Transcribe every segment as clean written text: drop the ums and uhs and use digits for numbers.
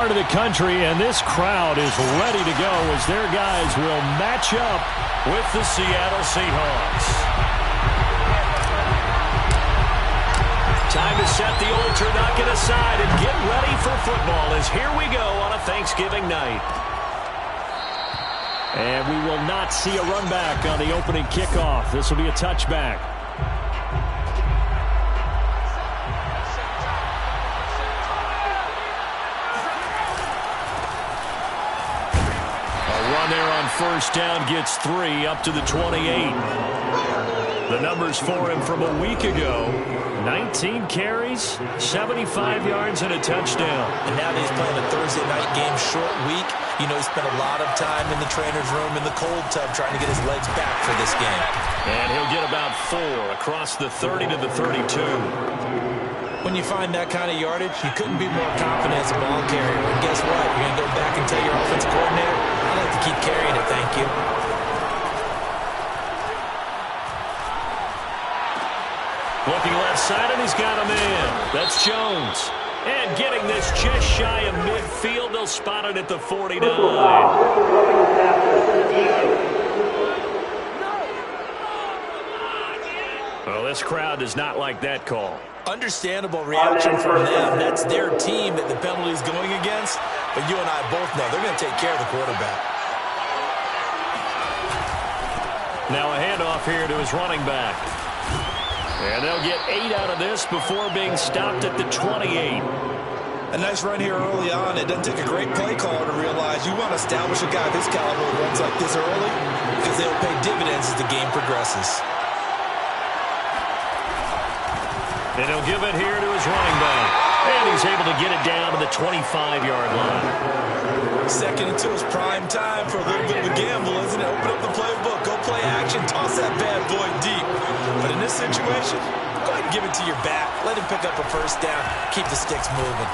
Part of the country, and this crowd is ready to go as their guys will match up with the Seattle Seahawks. Time to set the old turducken aside and get ready for football as here we go on a Thanksgiving night. And we will not see a run back on the opening kickoff. This will be a touchback. There on first down gets 3 up to the 28. The numbers for him from a week ago: 19 carries, 75 yards, and a touchdown. And now that he's playing a Thursday night game, short week, you know he spent a lot of time in the trainer's room in the cold tub trying to get his legs back for this game. And he'll get about 4 across the 30 to the 32. When you find that kind of yardage, you couldn't be more confident as a ball carrier. And guess what? You're going to go back and tell your offensive coordinator, I'd like to keep carrying it, thank you. Looking left side, and he's got a man. That's Jones. And getting this just shy of midfield, they'll spot it at the 49. Well, this crowd does not like that call. Understandable reaction from them. That's their team that the penalty is going against. But you and I both know they're going to take care of the quarterback. Now a handoff here to his running back. And they'll get 8 out of this before being stopped at the 28. A nice run here early on. It doesn't take a great play caller to realize you want to establish a guy of his caliber who runs like this early because they'll pay dividends as the game progresses. And he'll give it here to his running back. And he's able to get it down to the 25-yard line. Second until it's prime time for a little bit of a gamble, isn't it? Open up the playbook, go play action, toss that bad boy deep. But in this situation, go ahead and give it to your back. Let him pick up a first down. Keep the sticks moving.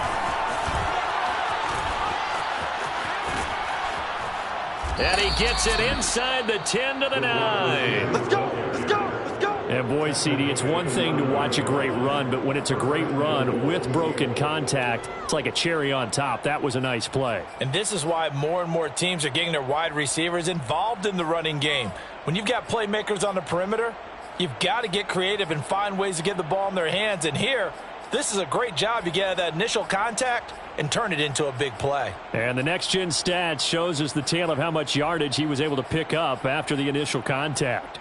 And he gets it inside the 10 to the 9. Let's go, let's go, let's go. And boy, CD, it's one thing to watch a great run, but when it's a great run with broken contact, it's like a cherry on top. That was a nice play. And this is why more and more teams are getting their wide receivers involved in the running game. When you've got playmakers on the perimeter, you've got to get creative and find ways to get the ball in their hands. And here, this is a great job. You get that initial contact and turn it into a big play. And the next-gen stats shows us the tale of how much yardage he was able to pick up after the initial contact.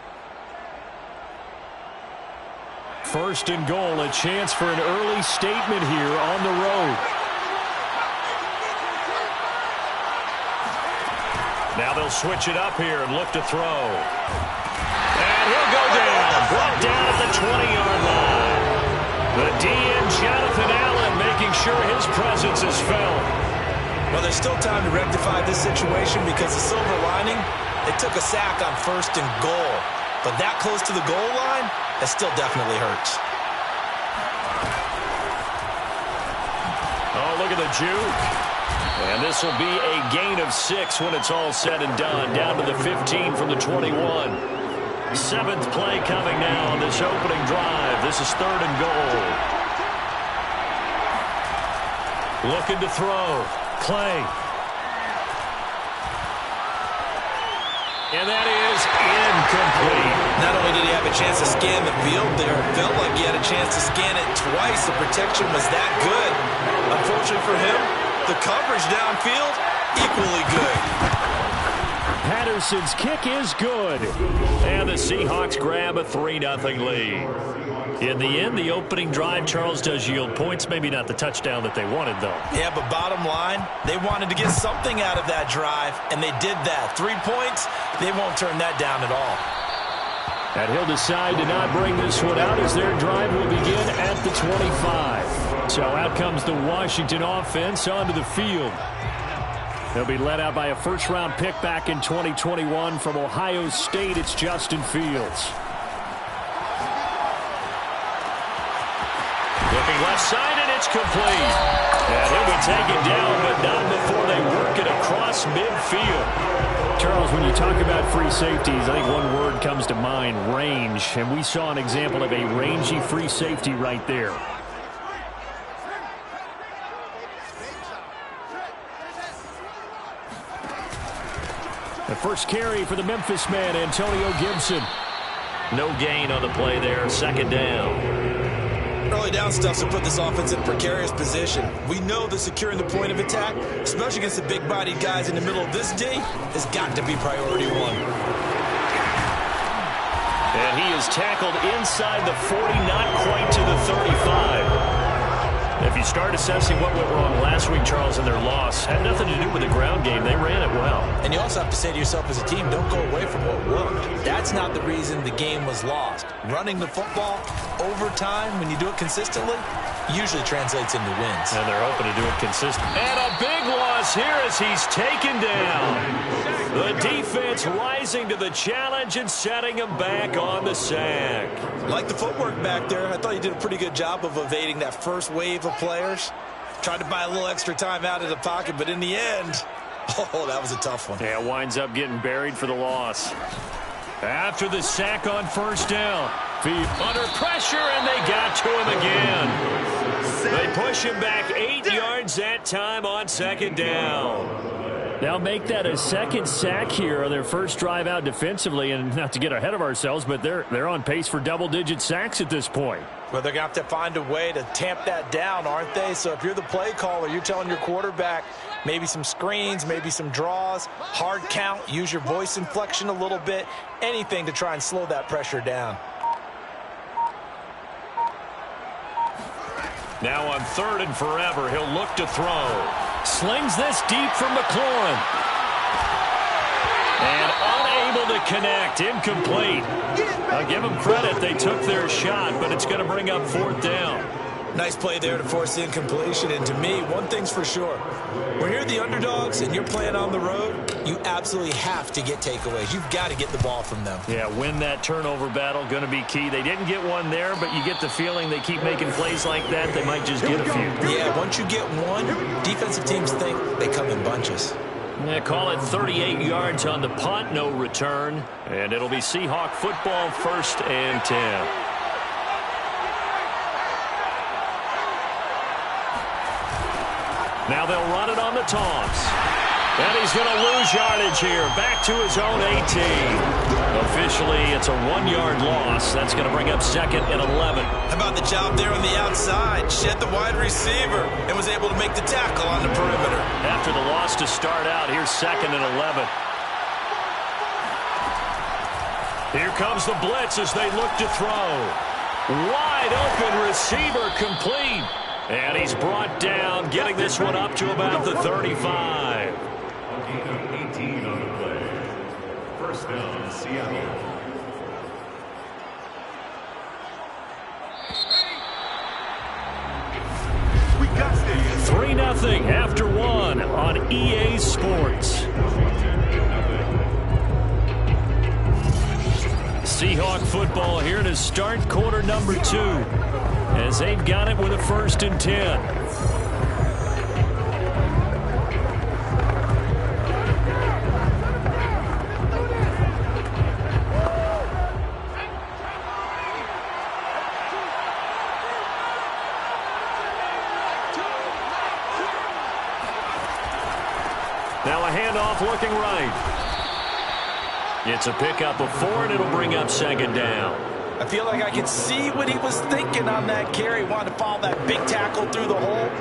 First and goal, a chance for an early statement here on the road. Now they'll switch it up here and look to throw. And he'll go down, brought down at the 20-yard line. The DN, Jonathan Allen, making sure his presence is felt. Well, there's still time to rectify this situation because the silver lining, they took a sack on first and goal. But that close to the goal line, that still definitely hurts. Oh, look at the juke. And this will be a gain of 6 when it's all said and done. Down to the 15 from the 21. 7th play coming now on this opening drive. This is 3rd and goal. Looking to throw. Clay. And that is incomplete. Not only did he have a chance to scan the field there, it felt like he had a chance to scan it twice. The protection was that good. Unfortunately for him, the coverage downfield, equally good. Patterson's kick is good. And the Seahawks grab a 3-0 lead. In the end, the opening drive, Charles, does yield points. Maybe not the touchdown that they wanted, though. Yeah, but bottom line, they wanted to get something out of that drive, and they did that. 3 points, they won't turn that down at all. And he'll decide to not bring this one out as their drive will begin at the 25. So out comes the Washington offense onto the field. They'll be led out by a first-round pick back in 2021 from Ohio State. It's Justin Fields. Looking left side, and it's complete. And he'll be taken down, but not before they work it across midfield. Charles, when you talk about free safeties, I think one word comes to mind, range. And we saw an example of a rangy free safety right there. The first carry for the Memphis man, Antonio Gibson. No gain on the play there, second down. Early down stuff to put this offense in a precarious position. We know that securing the point of attack, especially against the big-bodied guys in the middle of this D, has got to be priority one. And he is tackled inside the 40, not quite to the 35. If you start assessing what went wrong last week, Charles, in their loss, had nothing to do with the ground game. They ran it well. And you also have to say to yourself as a team, don't go away from what worked. That's not the reason the game was lost. Running the football over time, when you do it consistently, usually translates into wins. And they're hoping to do it consistently. And a big loss here as he's taken down. The defense rising to the challenge and setting him back on the sack. Like the footwork back there, I thought he did a pretty good job of evading that first wave of players. Tried to buy a little extra time out of the pocket, but in the end, oh, that was a tough one. Yeah, winds up getting buried for the loss. After the sack on first down, feet under pressure, and they got to him again. They push him back 8 yards that time on second down. Now make that a second sack here on their first drive out defensively, and not to get ahead of ourselves, but they're on pace for double-digit sacks at this point. Well, they're going to have to find a way to tamp that down, aren't they? So if you're the play caller, you're telling your quarterback maybe some screens, maybe some draws, hard count, use your voice inflection a little bit, anything to try and slow that pressure down. Now on third and forever, he'll look to throw. Slings this deep for McLaurin. And unable to connect. Incomplete. I'll give them credit. They took their shot, but it's going to bring up fourth down. Nice play there to force the incompletion. And to me, one thing's for sure. When you're the underdogs and you're playing on the road, you absolutely have to get takeaways. You've got to get the ball from them. Yeah, win that turnover battle, going to be key. They didn't get one there, but you get the feeling they keep making plays like that, they might just get a few. Yeah, once you get one, defensive teams think they come in bunches. Yeah, call it 38 yards on the punt, no return. And it'll be Seahawk football, 1st and 10. Now they'll run it on the toss. And he's going to lose yardage here. Back to his own 18. Officially, it's a 1-yard loss. That's going to bring up 2nd and 11. How about the job there on the outside? Shed the wide receiver and was able to make the tackle on the perimeter. After the loss to start out, here's 2nd and 11. Here comes the blitz as they look to throw. Wide open receiver complete. And he's brought down, getting this one up to about the 35. 18 on the play. First down, Seattle. We got this. 3-0 after 1 on EA Sports. Seahawk football here to start quarter number 2. As they've got it with a 1st and 10. Now a handoff looking right. It's a pickup of 4, and it'll bring up 2nd down. I feel like I could see what he was thinking on that carry. Wanted to follow that big tackle through the hole.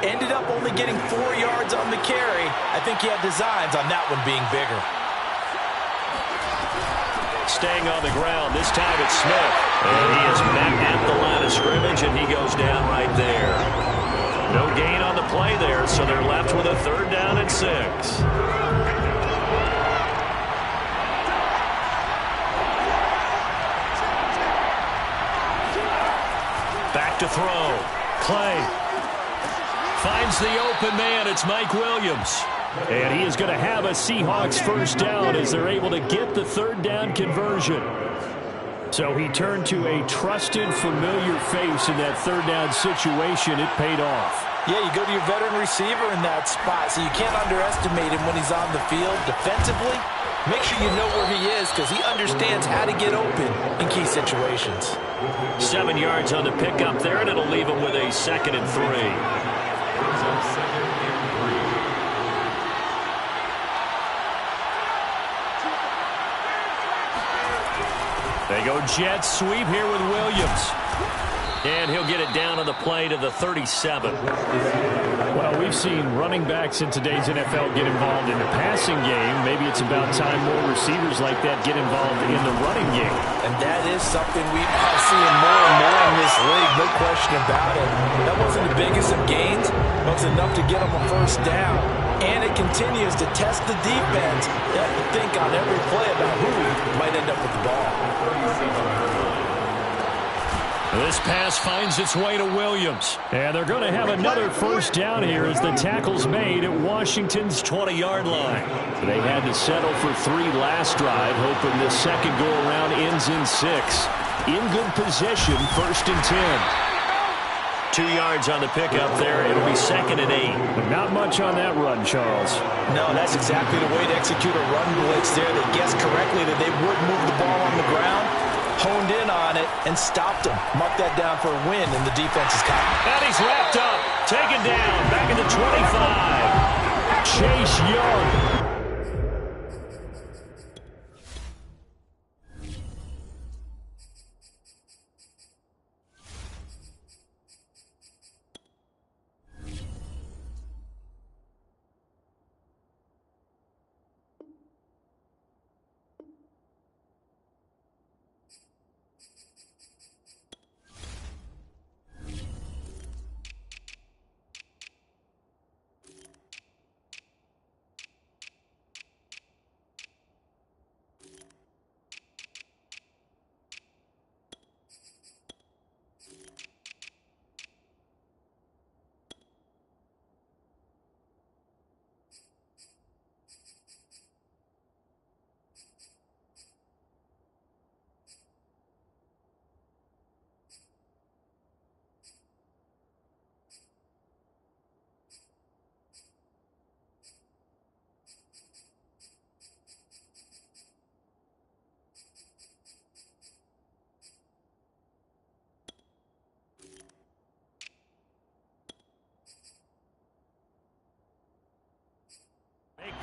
Ended up only getting 4 yards on the carry. I think he had designs on that one being bigger. Staying on the ground. This time it's Smith. And he is back at the line of scrimmage, and he goes down right there. No gain on the play there, so they're left with a 3rd down and 6. Back to throw. Clay finds the open man. It's Mike Williams. And he is going to have a Seahawks 1st down as they're able to get the 3rd down conversion. So he turned to a trusted, familiar face in that 3rd down situation. It paid off. Yeah, you go to your veteran receiver in that spot, so you can't underestimate him when he's on the field. Defensively, make sure you know where he is because he understands how to get open in key situations. 7 yards on the pickup there, and it'll leave him with a 2nd and 3. They go jet sweep here with Williams. And he'll get it down on the play to the 37. Well, we've seen running backs in today's NFL get involved in the passing game. Maybe it's about time more receivers like that get involved in the running game. And that is something we are seeing more and more in this league, no question about it. That wasn't the biggest of gains, but it was enough to get them a first down. And it continues to test the defense. You have to think on every play about who might end up with the ball. This pass finds its way to Williams. And they're going to have another first down here as the tackle's made at Washington's 20-yard line. They had to settle for 3 last drive, hoping this second go-around ends in 6. In good possession, 1st and 10. 2 yards on the pickup there. It'll be 2nd and 8. But not much on that run, Charles. No, that's exactly the way to execute a run blitz there. They guessed correctly that they would move the ball on the ground, honed in on it, and stopped him. Mark that down for a win, and the defense is caught. And he's wrapped up, taken down, back at the 25. Chase Young.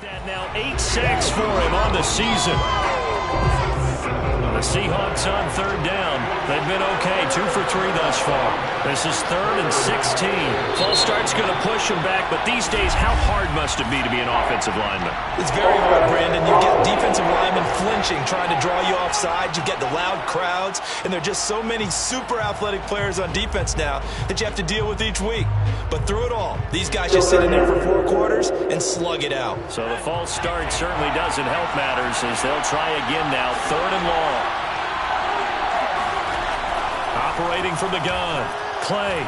That now 8 sacks for him on the season. The Seahawks on 3rd down. They've been okay, 2 for 3 thus far. This is 3rd and 16. False start's going to push him back, but these days, how hard must it be to be an offensive lineman? It's very hard, Brandon. You get defensive linemen flinching, trying to draw you offside. You get the loud crowds, and there are just so many super athletic players on defense now that you have to deal with each week. But through it all, these guys just sit in there for 4 quarters and slug it out. So the false start certainly doesn't help matters as they'll try again now, 3rd and long. Operating from the gun, Clay.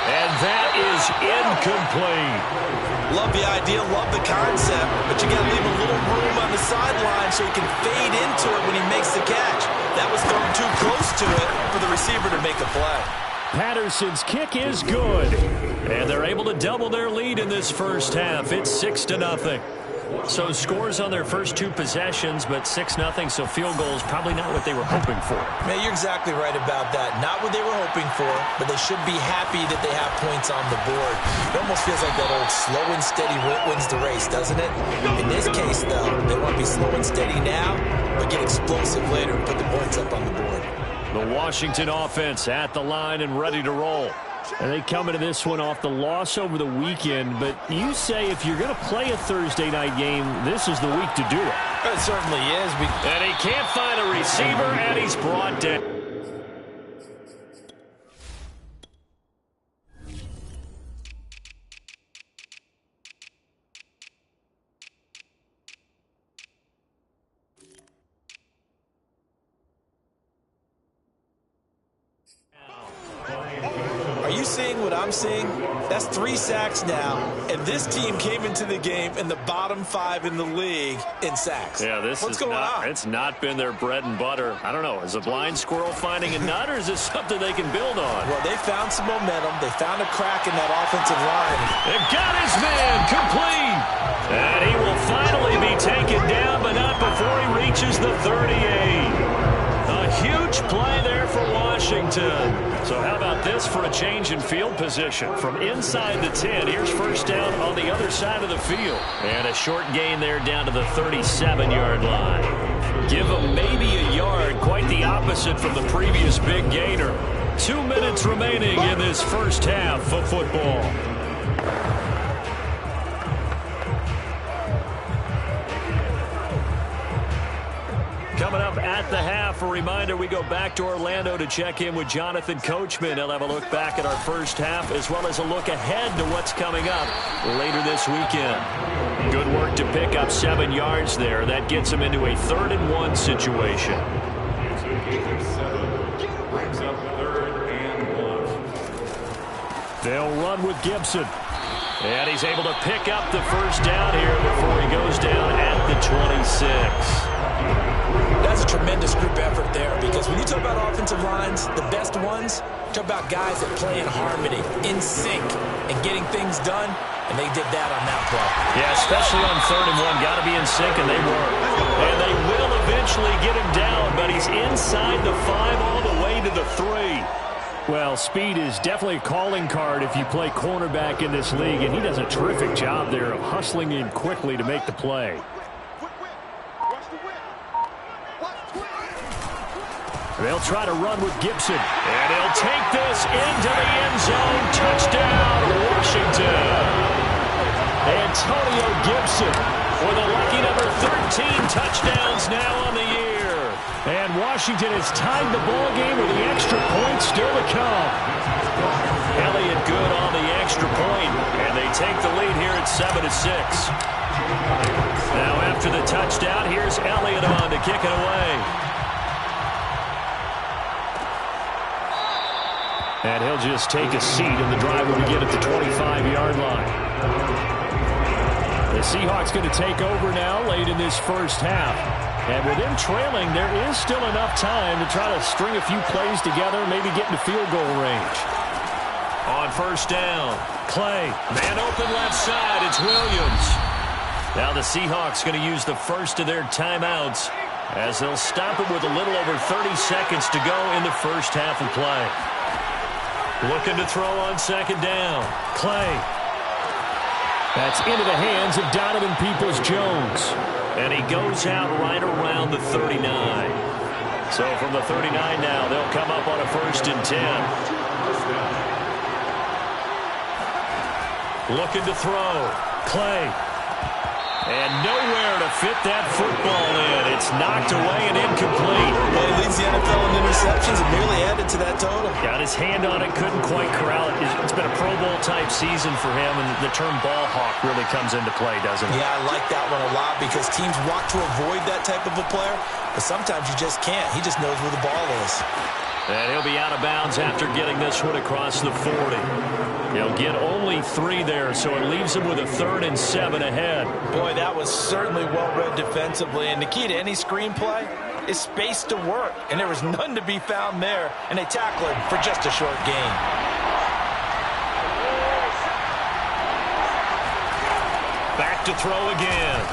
And that is incomplete. Love the idea, love the concept, but you got to leave a little room on the sideline so he can fade into it when he makes the catch. That was thrown too close to it for the receiver to make a play. Patterson's kick is good. And they're able to double their lead in this first half. It's 6-0. So scores on their first 2 possessions, but 6-0, so field goals probably not what they were hoping for. Man, you're exactly right about that. Not what they were hoping for, but they should be happy that they have points on the board. It almost feels like that old slow and steady wins the race, doesn't it? In this case, though, they want to be slow and steady now, but get explosive later and put the points up on the board. The Washington offense at the line and ready to roll. And they come into this one off the loss over the weekend, but you say if you're going to play a Thursday night game, this is the week to do it. It certainly is. And he can't find a receiver, and he's brought down. Are you seeing what I'm seeing? That's 3 sacks now, and this team came into the game in the bottom 5 in the league in sacks. Yeah, What's going on? It's not been their bread and butter. I don't know. Is a blind squirrel finding a nut, or is this something they can build on? Well, they found some momentum. They found a crack in that offensive line. They've got his man complete. And he will finally be taken down, but not before he reaches the 38. A A huge play there for Washington. So how about this for a change in field position? From inside the 10, here's first down on the other side of the field. And a short gain there down to the 37-yard line. Give them maybe a yard, quite the opposite from the previous big gainer. 2 minutes remaining in this first half of football. Coming up at the half, a reminder, we go back to Orlando to check in with Jonathan Coachman. He'll have a look back at our first half as well as a look ahead to what's coming up later this weekend. Good work to pick up 7 yards there. That gets him into a 3rd-and-1 situation. Brings up 3rd and 1. They'll run with Gibson. And he's able to pick up the first down here before he goes down at the 26. That's a tremendous group effort there, because when you talk about offensive lines, the best ones, talk about guys that play in harmony, in sync, and getting things done, and they did that on that play. Yeah, especially on 3rd and 1. Got to be in sync, and they were. And they will eventually get him down, but he's inside the 5 all the way to the 3. Well, speed is definitely a calling card if you play cornerback in this league, and he does a terrific job there of hustling in quickly to make the play. They'll try to run with Gibson. And he'll take this into the end zone. Touchdown, Washington. Antonio Gibson with a lucky number 13 touchdowns now on the year. And Washington has tied the ball game with the extra point still to come. Elliott good on the extra point, and they take the lead here at 7-6. Now after the touchdown, here's Elliott on to kick it away. And he'll just take a seat, and the drive will begin at the 25-yard line. The Seahawks going to take over now late in this first half. And with them trailing, there is still enough time to try to string a few plays together, maybe get into field goal range. On first down, Clay. Man open left side, it's Williams. Now the Seahawks going to use the first of their timeouts as they'll stop it with a little over 30 seconds to go in the first half of play. Looking to throw on 2nd down. Clay. That's into the hands of Donovan Peoples-Jones. And he goes out right around the 39. So from the 39 now, they'll come up on a 1st and 10. Looking to throw. Clay. And nowhere to fit that football in. It's knocked away and incomplete. Well, he leads the NFL in interceptions and nearly added to that total. Got his hand on it, couldn't quite corral it. It's been a Pro Bowl type season for him, and the term ball hawk really comes into play, doesn't it? Yeah, I like that one a lot because teams want to avoid that type of a player, but sometimes you just can't. He just knows where the ball is. And he'll be out of bounds after getting this one across the 40. He'll get only 3 there, so it leaves him with a 3rd and 7 ahead. Boy, that was certainly well-read defensively, and the key to any screenplay is space to work, and there was none to be found there, and they tackle him for just a short gain. Back to throw again.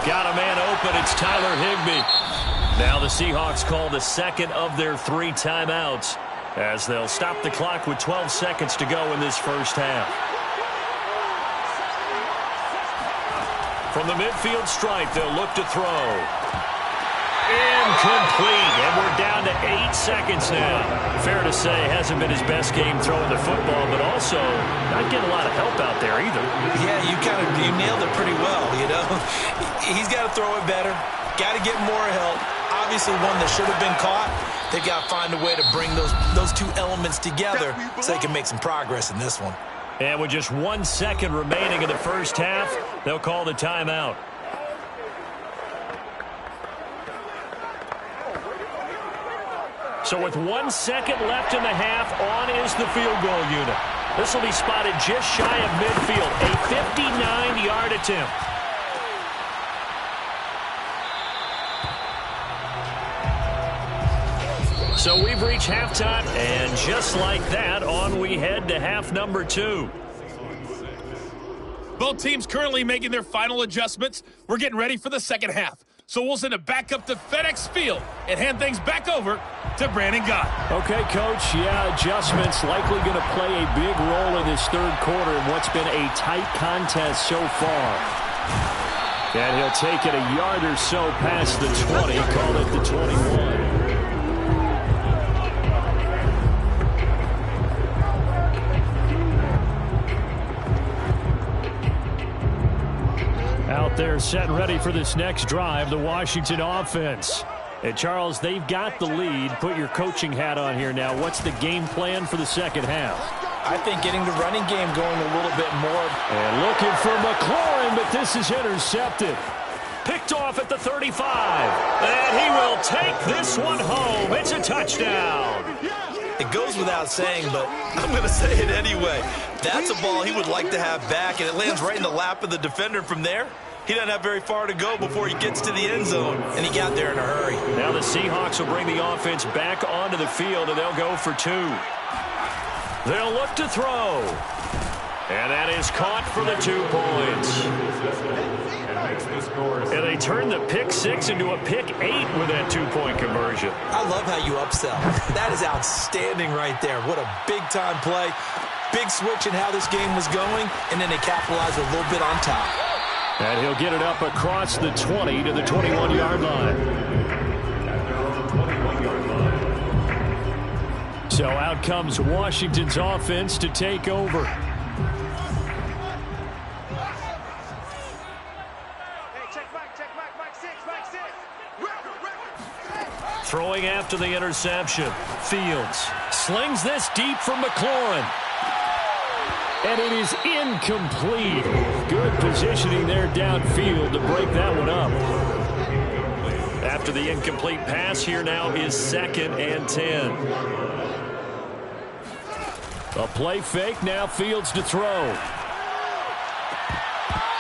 Got a man open. It's Tyler Higbee. Now the Seahawks call the 2nd of their 3 timeouts as they'll stop the clock with 12 seconds to go in this first half. From the midfield stripe, they'll look to throw. Incomplete, and we're down to 8 seconds now. Fair to say, hasn't been his best game throwing the football, but also not getting a lot of help out there either. Yeah, you nailed it pretty well, you know. He's got to throw it better, got to get more help. Obviously one that should have been caught. They've got to find a way to bring those 2 elements together so they can make some progress in this one. And with just 1 second remaining in the first half, they'll call the timeout. So with 1 second left in the half, on is the field goal unit. This will be spotted just shy of midfield, a 59-yard attempt. So we've reached halftime, and just like that, on we head to half number 2. Both teams currently making their final adjustments. We're getting ready for the second half. So we'll send it back up to FedEx Field and hand things back over to Brandon Gott. Okay, Coach. Yeah, adjustments likely going to play a big role in this third quarter in what's been a tight contest so far. And he'll take it a yard or so past the 20, call it the 21. Out there set and ready for this next drive, the Washington offense. And Charles, they've got the lead. Put your coaching hat on here now. What's the game plan for the second half? I think getting the running game going a little bit more. And looking for McLaurin, but this is intercepted. Picked off at the 35. And he will take this one home. It's a touchdown. It goes without saying, but I'm going to say it anyway. That's a ball he would like to have back, and it lands right in the lap of the defender from there. He doesn't have very far to go before he gets to the end zone, and he got there in a hurry. Now the Seahawks will bring the offense back onto the field, and they'll go for 2. They'll look to throw. And that is caught for the 2 points. And they turn the pick 6 into a pick 8 with that 2-point conversion. I love how you upsell. That is outstanding right there. What a big-time play. Big switch in how this game was going, and then they capitalized a little bit on top. And he'll get it up across the 20 to the 21-yard line. So out comes Washington's offense to take over. Throwing after the interception. Fields slings this deep for McLaurin. And it is incomplete. Good positioning there downfield to break that one up. After the incomplete pass, here now is 2nd and 10. A play fake, now Fields to throw.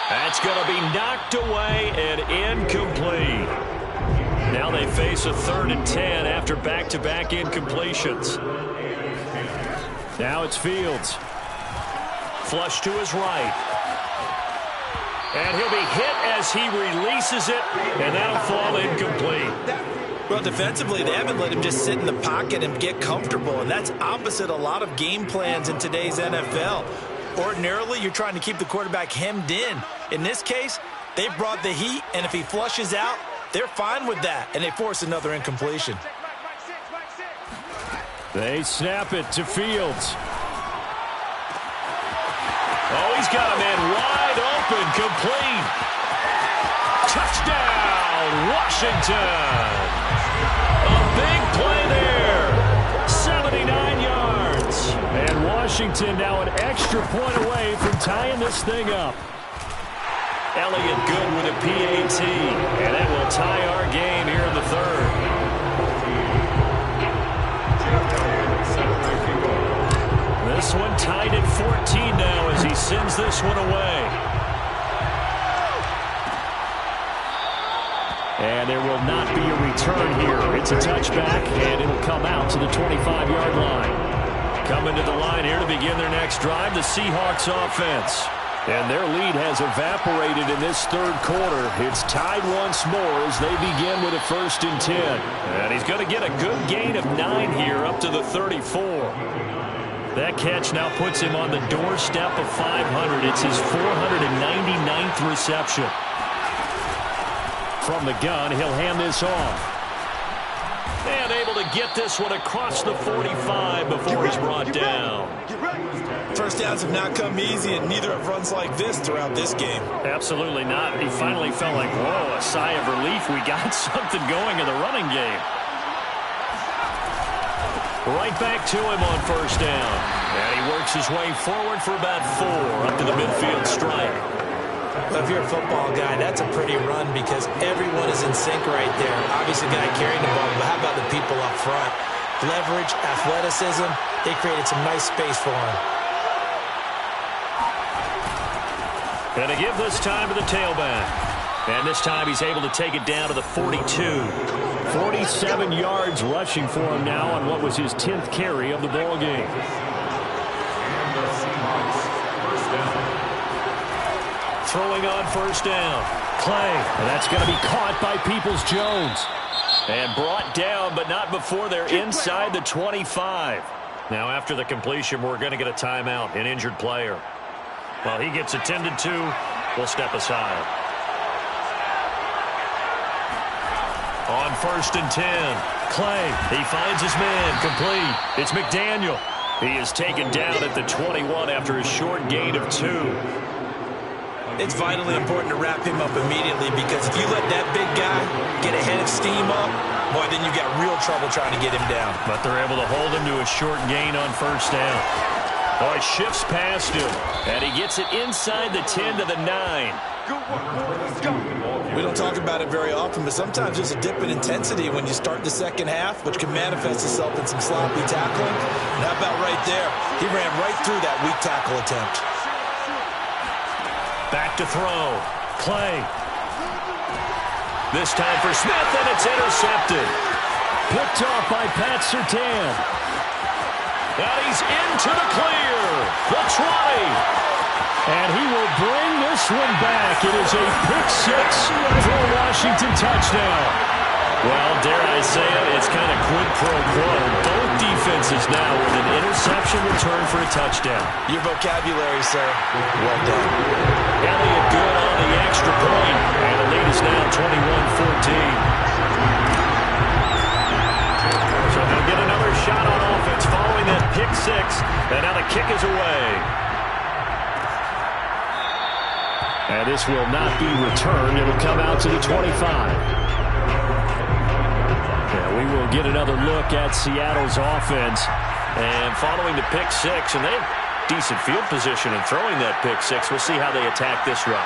That's going to be knocked away and incomplete. Now they face a 3rd and 10 after back-to-back incompletions. Now it's Fields. Flush to his right. And he'll be hit as he releases it, and that'll fall incomplete. Well, defensively, they haven't let him just sit in the pocket and get comfortable, and that's opposite a lot of game plans in today's NFL. Ordinarily, you're trying to keep the quarterback hemmed in. In this case, they brought the heat, and if he flushes out, they're fine with that, and they force another incompletion. They snap it to Fields. Oh, he's got a man wide open, complete. Touchdown, Washington. A big play there. 79 yards. And Washington now an extra point away from tying this thing up. Elliott good with a PAT. And that will tie our game here in the 3rd. This one tied at 14 now as he sends this one away. And there will not be a return here. It's a touchback, and it'll come out to the 25-yard line. Coming to the line here to begin their next drive, the Seahawks offense. And their lead has evaporated in this 3rd quarter. It's tied once more as they begin with a 1st and 10. And he's going to get a good gain of 9 here up to the 34. That catch now puts him on the doorstep of 500. It's his 499th reception. From the gun, he'll hand this off. And able to get this one across the 45 before he's brought down. First downs have not come easy, and neither have runs like this throughout this game. Absolutely not. He finally felt like, whoa, a sigh of relief. We got something going in the running game. Right back to him on 1st down. And he works his way forward for about 4 up to the midfield stripe. Well, if you're a football guy, that's a pretty run because everyone is in sync right there. Obviously, the guy carrying the ball, but how about the people up front? Leverage, athleticism, they created some nice space for him. And to give this time to the tailback. And this time he's able to take it down to the 42. 47 yards rushing for him now on what was his 10th carry of the ball game. throwing on first down. Clay, and that's going to be caught by Peoples-Jones. And brought down, but not before they're inside the 25. Now, after the completion, we're going to get a timeout, an injured player. While he gets attended to, we'll step aside. On 1st and 10, Clay, he finds his man, complete. It's McDaniel. He is taken down at the 21 after a short gain of 2. It's vitally important to wrap him up immediately, because if you let that big guy get a head of steam up, boy, then you got real trouble trying to get him down. But they're able to hold him to a short gain on first down. Oh, he shifts past him, and he gets it inside the 10 to the 9. We don't talk about it very often, but sometimes there's a dip in intensity when you start the second half, which can manifest itself in some sloppy tackling. And how about right there? He ran right through that weak tackle attempt. Back to throw. Clay. This time for Smith, and it's intercepted. Picked off by Pat Surtain. And he's into the clear. The 20. And he will bring this one back. It is a pick-6 for a Washington touchdown. Well, dare I say it, it's kind of quid pro quo. Both defenses now with an interception return for a touchdown. Your vocabulary, sir. Well done. Elliott good on the extra point, and the lead is now 21-14. So they'll get another shot on offense following that pick-6, and now the kick is away. And this will not be returned. It'll come out to the 25. Yeah, we will get another look at Seattle's offense. And following the pick-6, and they have decent field position in throwing that pick-6. We'll see how they attack this run.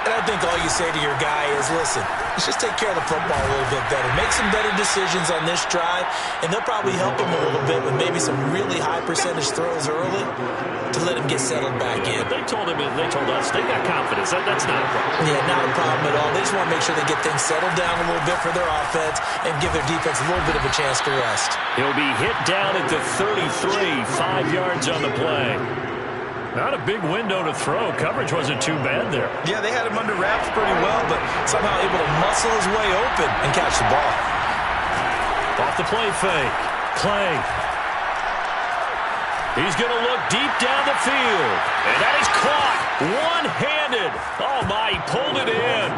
And I think all you say to your guy is, listen, let's just take care of the football a little bit better. Make some better decisions on this drive, and they'll probably help him a little bit with maybe some really high percentage throws early to let him get settled back in. They told us they got confidence. That's not a problem. Yeah, not a problem at all. They just want to make sure they get things settled down a little bit for their offense and give their defense a little bit of a chance to rest. He'll be hit down at the 33, 5 yards on the play. Not a big window to throw. Coverage wasn't too bad there. Yeah, they had him under wraps pretty well, but somehow able to muscle his way open and catch the ball. Off the play fake. Clay. He's going to look deep down the field. And that is caught. One-handed. Oh, my, he pulled it in.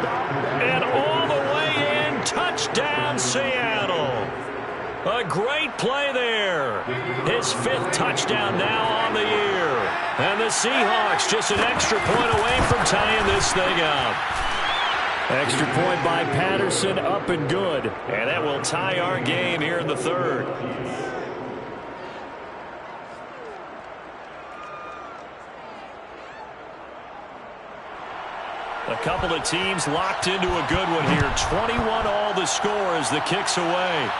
And all the way in. Touchdown, Seattle. A great play there. His 5th touchdown now on the year. And the Seahawks just an extra point away from tying this thing up. Extra point by Patterson, up and good. And that will tie our game here in the 3rd. A couple of teams locked into a good one here. 21 all the score as the kick's away.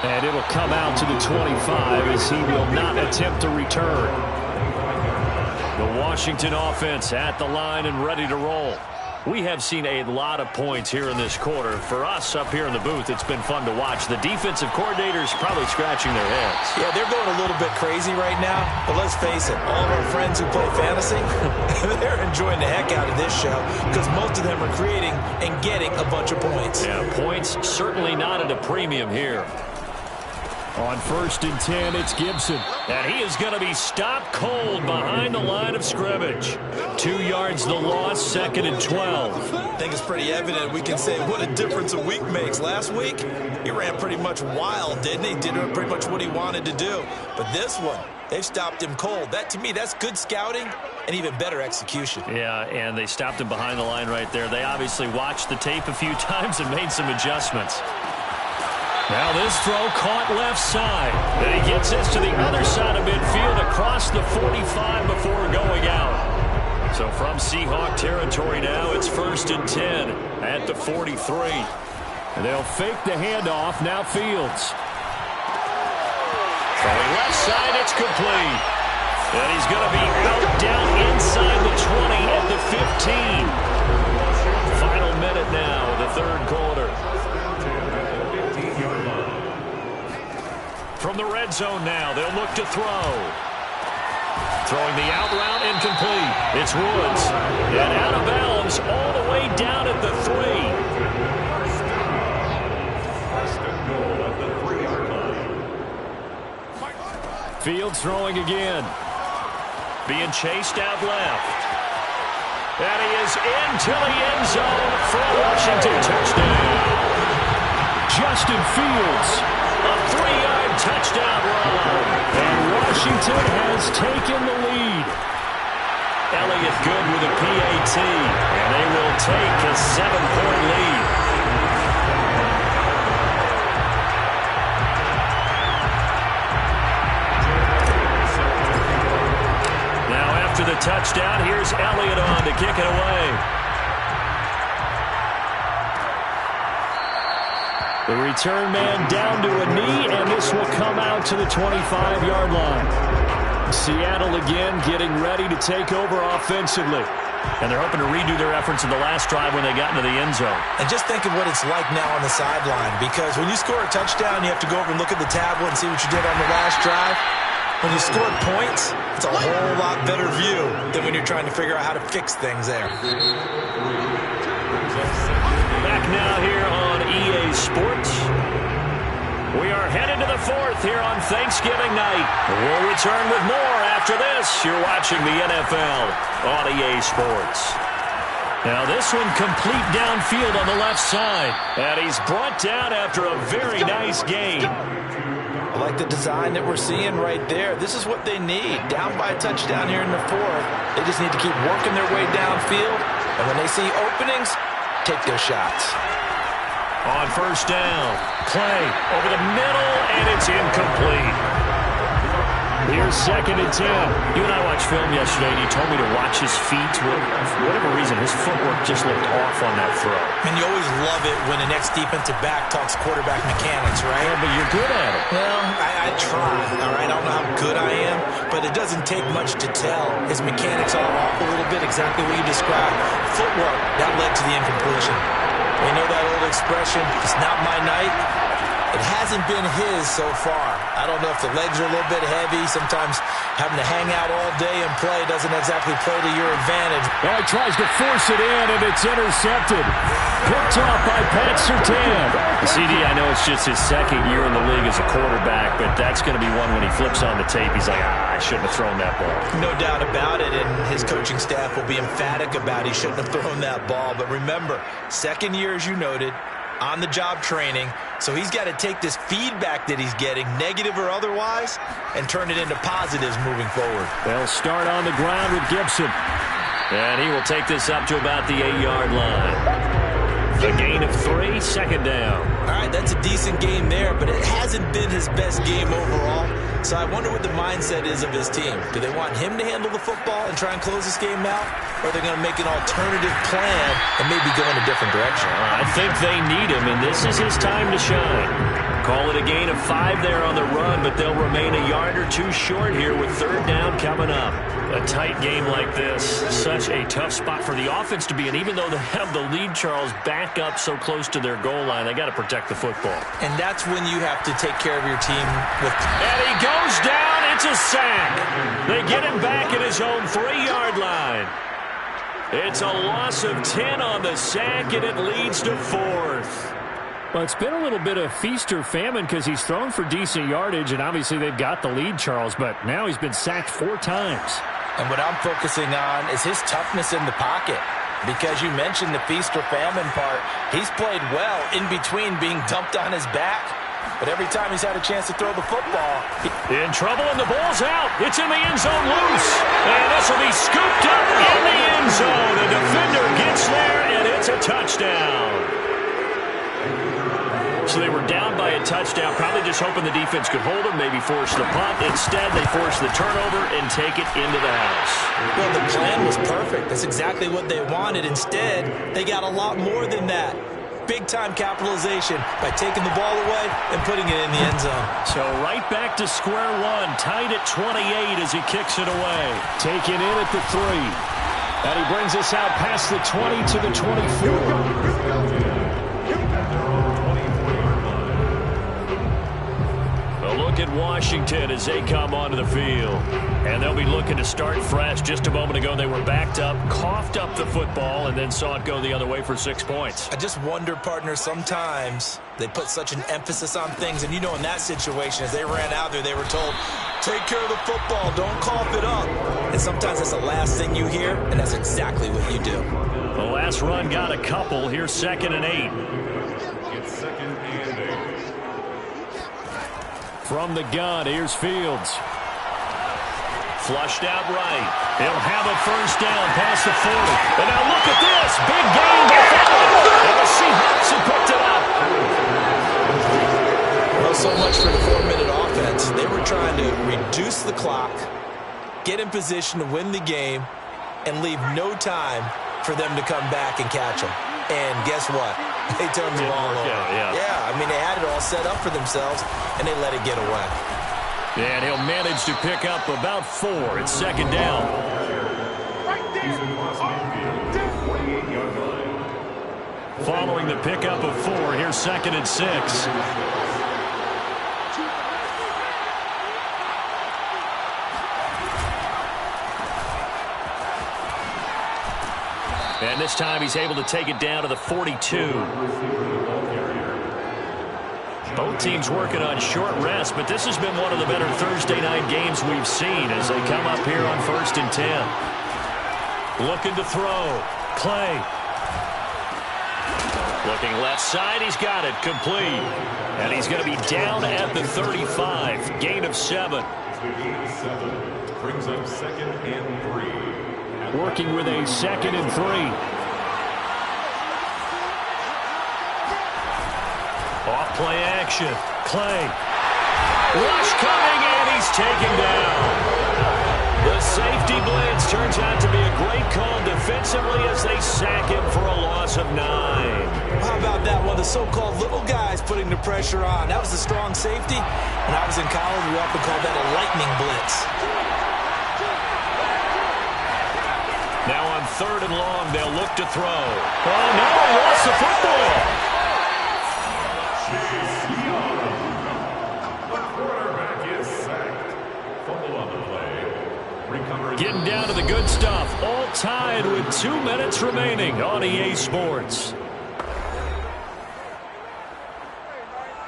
And it'll come out to the 25 as he will not attempt to return. The Washington offense at the line and ready to roll. We have seen a lot of points here in this quarter. For us up here in the booth, it's been fun to watch. The defensive coordinators probably scratching their heads. Yeah, they're going a little bit crazy right now. But let's face it, all of our friends who play fantasy, they're enjoying the heck out of this show because most of them are creating and getting a bunch of points. Yeah, points certainly not at a premium here. On 1st and 10, it's Gibson. And he is going to be stopped cold behind the line of scrimmage. 2 yards the loss, 2nd and 12. I think it's pretty evident. We can say what a difference a week makes. Last week, he ran pretty much wild, didn't he? Did pretty much what he wanted to do. But this one, they've stopped him cold. That, to me, that's good scouting and even better execution. Yeah, and they stopped him behind the line right there. They obviously watched the tape a few times and made some adjustments. Now this throw caught left side. Then he gets this to the other side of midfield across the 45 before going out. So from Seahawk territory now, it's 1st and 10 at the 43. And they'll fake the handoff. Now Fields. Throwing left side, it's complete. And he's going to be out down inside the 20 at the 15. Final minute now of the 3rd quarter. From the red zone now, they'll look to throw. Throwing the out route and incomplete. It's Woods. And out of bounds all the way down at the 3. First and goal at the 3-yard line. Fields throwing again. Being chased out left. And he is into the end zone for a Washington touchdown. Justin Fields, a 3-yard touchdown run. And Washington has taken the lead. Elliott good with a PAT. And they will take a 7-point lead. After the touchdown, here's Elliott on to kick it away. The return man down to a knee, and this will come out to the 25-yard line. Seattle again getting ready to take over offensively. And they're hoping to redo their efforts in the last drive when they got into the end zone. And just think of what it's like now on the sideline, because when you score a touchdown, you have to go over and look at the tablet and see what you did on the last drive. When you scored points, it's a whole lot better view than when you're trying to figure out how to fix things there. Back now here on EA Sports. We are headed to the 4th here on Thanksgiving night. We'll return with more after this. You're watching the NFL on EA Sports. Now this one complete downfield on the left side. And he's brought down after a very nice gain. I like the design that we're seeing right there. This is what they need. Down by a touchdown here in the 4th. They just need to keep working their way downfield. And when they see openings, take their shots. On first down, Clay over the middle, and it's incomplete. Here's 2nd and 10. You and I watched film yesterday, and you told me to watch his feet. For whatever reason, his footwork just looked off on that throw. And you always love it when the next defensive back talks quarterback mechanics, right? Yeah, but you're good at it. Well, I try, all right? I don't know how good I am, but it doesn't take much to tell. His mechanics are off a little bit, exactly what you described. Footwork, that led to the incompletion. You know that old expression, it's not my night. It hasn't been his so far. I don't know if the legs are a little bit heavy. Sometimes having to hang out all day and play doesn't exactly play to your advantage. Well, he tries to force it in, and it's intercepted. Picked off by Pat Surtain. CD, I know it's just his 2nd year in the league as a quarterback, but that's going to be one when he flips on the tape. He's like, I shouldn't have thrown that ball. No doubt about it, and his coaching staff will be emphatic about he shouldn't have thrown that ball. But remember, 2nd year, as you noted, on-the-job training, so he's got to take this feedback that he's getting, negative or otherwise, and turn it into positives moving forward. They'll start on the ground with Gibson, and he will take this up to about the 8-yard line. A gain of 3, 2nd down. All right, that's a decent game there, but it hasn't been his best game overall. So I wonder what the mindset is of his team. Do they want him to handle the football and try and close this game out? Or are they going to make an alternative plan and maybe go in a different direction? I think they need him, and this is his time to shine. Call it a gain of 5 there on the run, but they'll remain a yard or 2 short here with 3rd down coming up. A tight game like this, such a tough spot for the offense to be in. Even though they have the lead, Charles, back up so close to their goal line, they got to protect the football. And that's when you have to take care of your team. And he goes down. It's a sack. They get him back at his own 3-yard line. It's a loss of 10 on the sack, and it leads to 4th. Well, it's been a little bit of feast or famine because he's thrown for decent yardage, and obviously they've got the lead, Charles, but now he's been sacked 4 times. And what I'm focusing on is his toughness in the pocket. Because you mentioned the feast or famine part. He's played well in between being dumped on his back. But every time he's had a chance to throw the football. In trouble, and the ball's out. It's in the end zone loose. And this will be scooped up in the end zone. The defender gets there, and it's a touchdown. So they were down by a touchdown, probably just hoping the defense could hold them, maybe force the punt. Instead, they force the turnover and take it into the house. Well, the plan was perfect. That's exactly what they wanted. Instead, they got a lot more than that. Big-time capitalization by taking the ball away and putting it in the end zone. So right back to square one, tied at 28 as he kicks it away. Taken in at the 3. And he brings us out past the 20 to the 24. A look at Washington. Washington as they come onto the field. And they'll be looking to start fresh. Just a moment ago, they were backed up, coughed up the football, and then saw it go the other way for 6 points. I just wonder, partner, sometimes they put such an emphasis on things. And, you know, in that situation, as they ran out there, they were told, take care of the football, don't cough it up. And sometimes that's the last thing you hear, and that's exactly what you do. The last run got a couple. Here's 2nd and 8. It's 2nd and 8. From the gun, here's Fields. Flushed out right. He'll have a first down past the 40. And now look at this. Big gain by Fields. And the Seahawks have picked it up. Well, so much for the 4-minute offense. They were trying to reduce the clock, get in position to win the game, and leave no time for them to come back and catch them. And guess what? They turned the ball over. Yeah, I mean, they had it all set up for themselves, and they let it get away. And he'll manage to pick up about 4. It's 2nd down. Following the pickup of 4, here's 2nd and 6. And this time he's able to take it down to the 42. Both teams working on short rest, but this has been one of the better Thursday night games we've seen as they come up here on 1st and 10. Looking to throw. Clay. Looking left side. He's got it. Complete. And he's going to be down at the 35. Gain of 7. Brings up 2nd and 3. Working with a 2nd and 3. Off play action. Clay. Rush coming, and he's taken down. The safety blitz turns out to be a great call defensively as they sack him for a loss of 9. How about that one? The so-called little guys putting the pressure on. That was a strong safety. When I was in college, we often called that a lightning blitz. Now on 3rd and long, they'll look to throw. Oh, no, lost the football. The quarterback is sacked. Fumble on the play. Recovery. Getting down to the good stuff. All tied with 2 minutes remaining on EA Sports.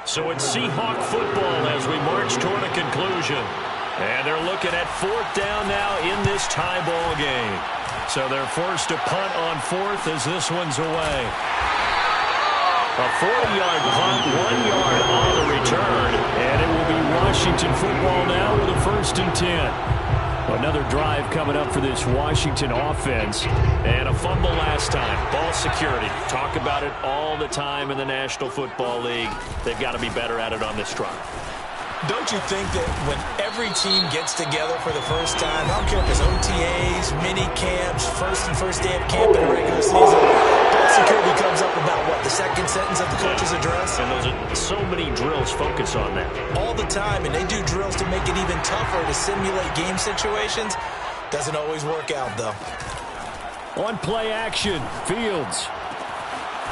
So it's Seahawk football as we march toward a conclusion. And they're looking at 4th down now in this tie ball game. So they're forced to punt on 4th as this one's away. A 40-yard punt, 1 yard on the return. And it will be Washington football now with a 1st and 10. Another drive coming up for this Washington offense. And a fumble last time. Ball security. Talk about it all the time in the National Football League. They've got to be better at it on this drive. Don't you think that when every team gets together for the first time, I don't care if it's OTAs, mini camps, first day of camp in the regular season, ball security comes up about, what, the 2nd sentence of the coach's address? And those are so many drills focus on that. All the time, and they do drills to make it even tougher to simulate game situations. Doesn't always work out, though. On play action, Fields.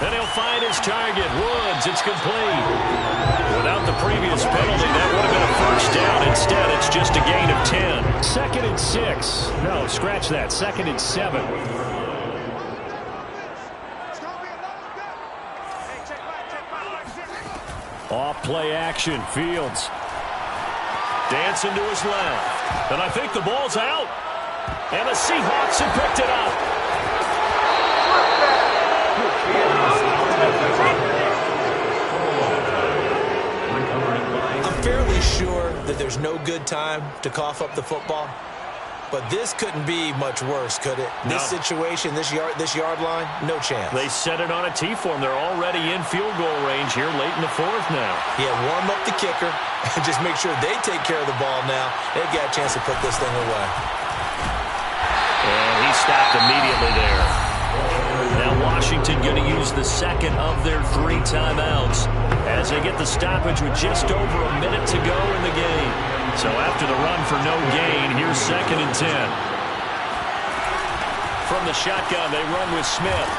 And he'll find his target, Woods. It's complete. Without the previous penalty, that would have been a first down. Instead, it's just a gain of 10. 2nd and 6. No, scratch that. 2nd and 7. Off play action, Fields. Dancing to his left. And I think the ball's out. And the Seahawks have picked it up. I'm fairly sure that there's no good time to cough up the football, but this couldn't be much worse, could it? No. This situation, this yard line, no chance. They set it on a T-form. They're already in field goal range here late in the 4th now. Yeah, warm up the kicker and just make sure they take care of the ball now. They've got a chance to put this thing away. And he stopped immediately there. Now Washington going to use the 2nd of their 3 timeouts as they get the stoppage with just over a minute to go in the game. So after the run for no gain, here's 2nd and 10. From the shotgun, they run with Smith.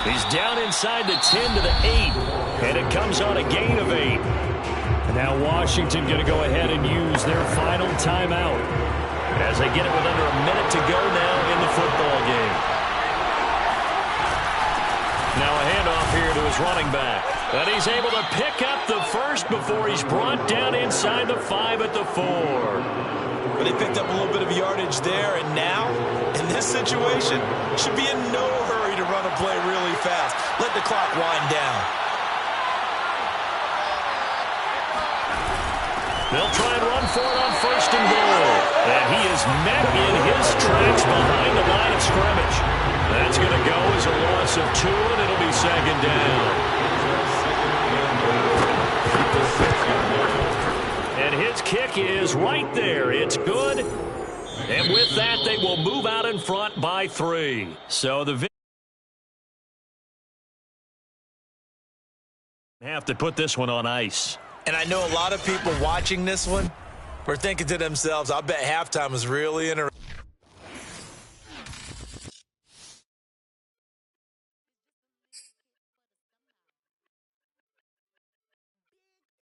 He's down inside the 10 to the 8, and it comes on a gain of 8. Now Washington going to go ahead and use their final timeout as they get it with under a minute to go now in the football game. Now a handoff here to his running back. And he's able to pick up the first before he's brought down inside the 5 at the 4. But they picked up a little bit of yardage there, and now, in this situation, should be in no hurry to run a play really fast. Let the clock wind down. They'll try and run for it on 1st and goal. And he is met in his tracks behind the line of scrimmage. That's going to go as a loss of 2, and it'll be 2nd down. And his kick is right there. It's good. And with that, they will move out in front by 3. So the have to put this one on ice. And I know a lot of people watching this one were thinking to themselves, I bet halftime was really interesting.